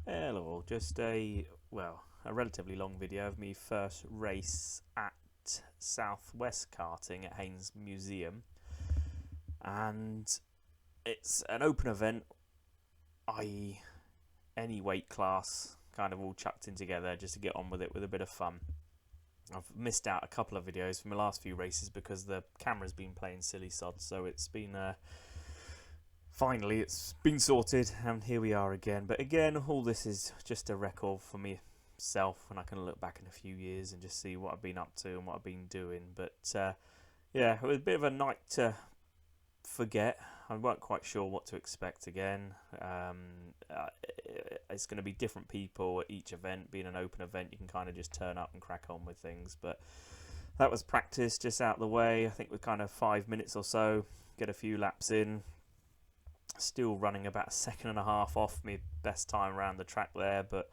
Hello, just a relatively long video of me first race at Southwest Karting at Haynes Museum, and it's an open event, i.e. any weight class kind of all chucked in together just to get on with it with a bit of fun. I've missed out a couple of videos from the last few races because the camera's been playing silly sod, so it's been finally it's been sorted and here we are again. But again, all this is just a record for myself, and I can look back in a few years and just see what I've been up to and what I've been doing. But yeah, it was a bit of a night to forget. I weren't quite sure what to expect again. It's going to be different people at each event. Being an open event, you can kind of just turn up and crack on with things. But that was practice just out the way. I think we're kind of 5 minutes or so, get a few laps in. Still running about a second and a half off my best time around the track there, but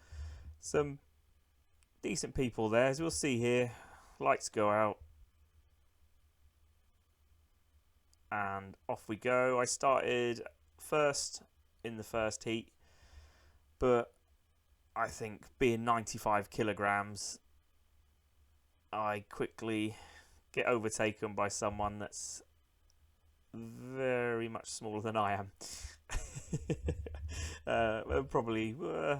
some decent people there, as we'll see here. Lights go out and off we go. I started first in the first heat, but I think being 95 kilograms, I quickly get overtaken by someone that's very much smaller than I am. Probably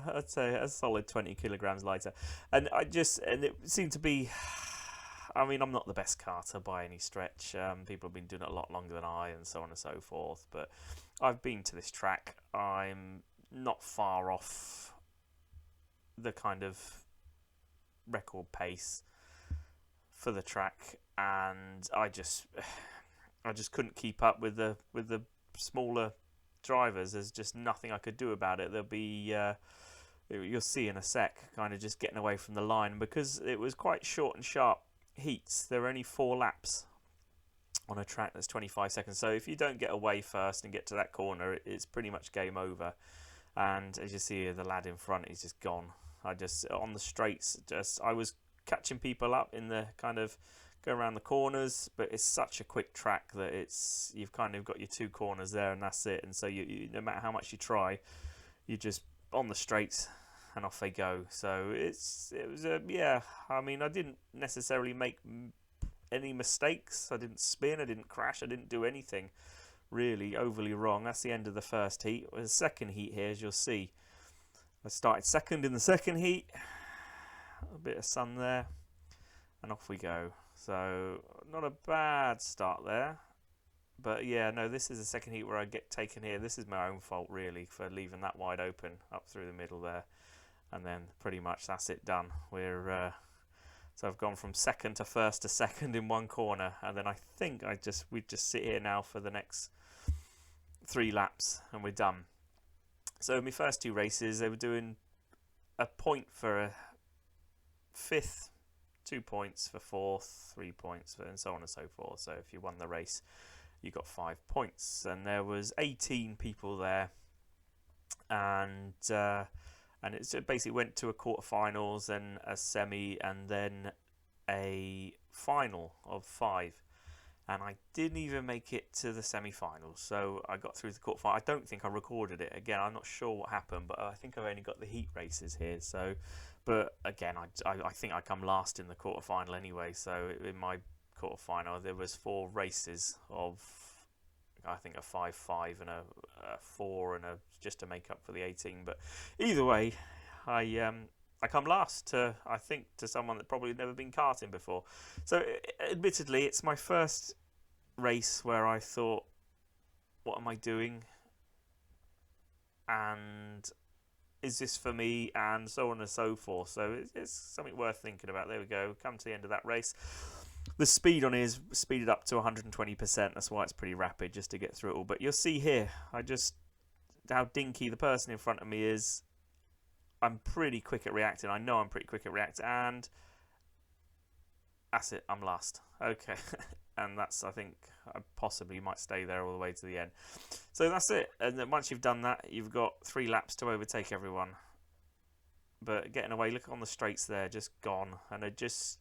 I'd say a solid 20 kilograms lighter, and it seemed to be, I mean, I'm not the best karter by any stretch. People have been doing it a lot longer than I, and so on and so forth, but I've been to this track. I'm not far off the kind of record pace for the track, and I just couldn't keep up with the smaller drivers. There's just nothing I could do about it. There'll be you'll see in a sec, kind of just getting away from the line, because it was quite short and sharp heats. There were only 4 laps on a track that's 25 seconds. So if you don't get away first and get to that corner, it's pretty much game over. And as you see here, the lad in front, he's just gone. On the straights, I was catching people up in the kind of go around the corners, but it's such a quick track that you've kind of got your 2 corners there and that's it. And so you no matter how much you try, you just on the straights and off they go. So it was yeah, I mean, I didn't necessarily make any mistakes. I didn't spin, I didn't crash, I didn't do anything really overly wrong. That's the end of the first heat. The second heat here, as you'll see, I started second in the second heat, a bit of sun there, and off we go. So not a bad start there, but yeah, no, this is the second heat where I get taken here. This is my own fault really for leaving that wide open up through the middle there, and then pretty much that's it, done. So I've gone from second to first to second in one corner, and then I think we just sit here now for the next 3 laps and we're done. So my first 2 races, they were doing a point for a 5th, 2 points for 4th, 3 points for, and so on and so forth. So if you won the race, you got 5 points. And there was 18 people there, and it basically went to a quarterfinals, then a semi, and then a final of 5. And I didn't even make it to the semi-finals, so I got through the quarterfinal. I don't think I recorded it. Again, I'm not sure what happened, but I think I've only got the heat races here. So, but again, I think I come last in the quarterfinal anyway. So in my quarterfinal, there was 4 races of, I think, a 5-5 and a 4 and just to make up for the 18. But either way, I come last to someone that probably never been karting before. So admittedly, it's my first race where I thought, what am I doing? And is this for me? And so on and so forth. So it's something worth thinking about. There we go. Come to the end of that race. The speed on it is speeded up to 120%. That's why it's pretty rapid, just to get through it all. But you'll see here, how dinky the person in front of me is. I'm pretty quick at reacting. I know I'm pretty quick at reacting, and that's it. I'm last. Okay, and I think I possibly might stay there all the way to the end. So that's it. And then once you've done that, you've got 3 laps to overtake everyone. But getting away, look on the straights there, just gone, and as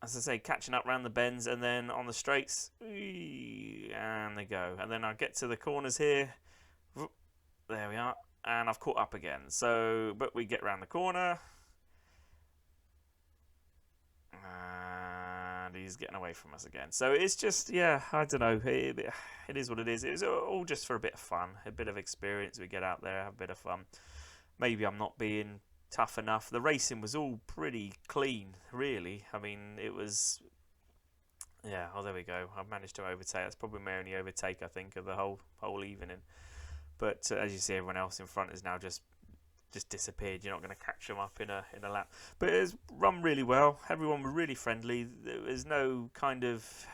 I say, catching up around the bends, and then on the straights, and they go. And then I get to the corners here. There we are. And I've caught up again. So, but we get around the corner. And he's getting away from us again. So it's just, yeah, I don't know. It is what it is. It was all just for a bit of fun, a bit of experience. We get out there, have a bit of fun. Maybe I'm not being tough enough. The racing was all pretty clean, really. I mean, it was... Yeah, oh, there we go. I've managed to overtake. That's probably my only overtake, I think, of the whole evening. But as you see, everyone else in front is now just disappeared. You're not going to catch them up in a lap. But it was run really well. Everyone was really friendly. There was no kind of...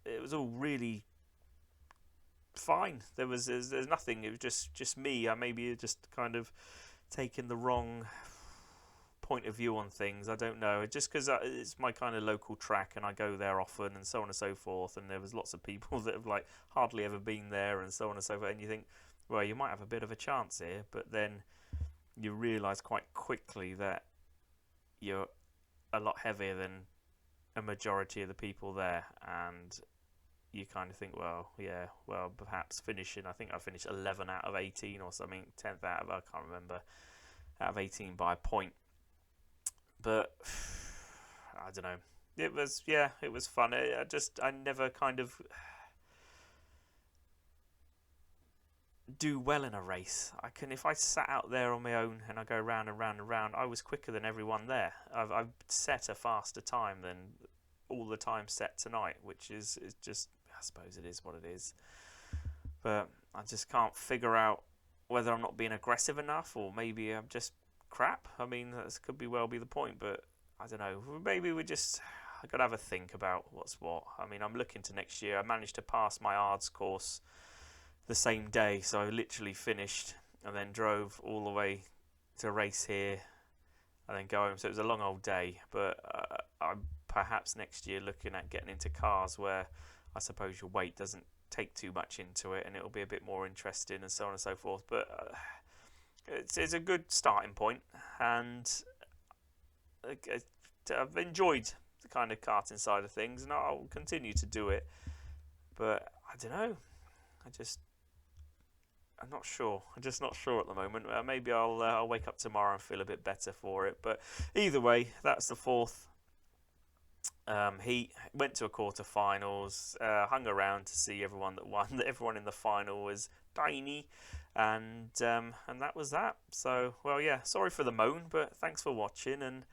It was all really fine. There's nothing. It was just me. I maybe just kind of taken the wrong point of view on things. I don't know. Just because it's my kind of local track and I go there often and so on and so forth. And there was lots of people that have like hardly ever been there and so on and so forth. And you think, well, you might have a bit of a chance here, but then you realise quite quickly that you're a lot heavier than a majority of the people there, and you kind of think, well, yeah, well, perhaps finishing, I think I finished 11 out of 18 or something, 10th out of, I can't remember, out of 18 by a point. But, I don't know. It was, yeah, it was fun. I never kind of... do well in a race. If I sat out there on my own and I go round and round and round, I was quicker than everyone there. I've set a faster time than all the time set tonight, which is just, I suppose it is what it is. But I just can't figure out whether I'm not being aggressive enough or maybe I'm just crap. I mean, that could well be the point, but I don't know. Maybe I've got to have a think about what's what. I mean, I'm looking to next year. I managed to pass my ARDs course the same day, so I literally finished and then drove all the way to race here and then go home. So it was a long old day, but I'm perhaps next year looking at getting into cars where I suppose your weight doesn't take too much into it and it'll be a bit more interesting and so on and so forth. But it's a good starting point, and I've enjoyed the kind of karting side of things and I'll continue to do it, but I don't know, I'm not sure. I'm just not sure at the moment. Maybe I'll wake up tomorrow and feel a bit better for it. But either way, that's the fourth heat. Went to a quarterfinals. Hung around to see everyone that won. Everyone in the final was tiny, and that was that. So, well, yeah. Sorry for the moan, but thanks for watching, and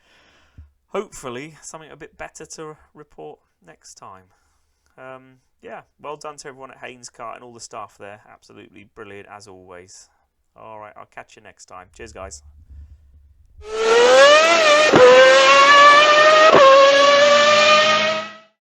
hopefully something a bit better to report next time. Yeah, well done to everyone at Haynes Kart and all the staff there. Absolutely brilliant as always. Alright, I'll catch you next time. Cheers, guys.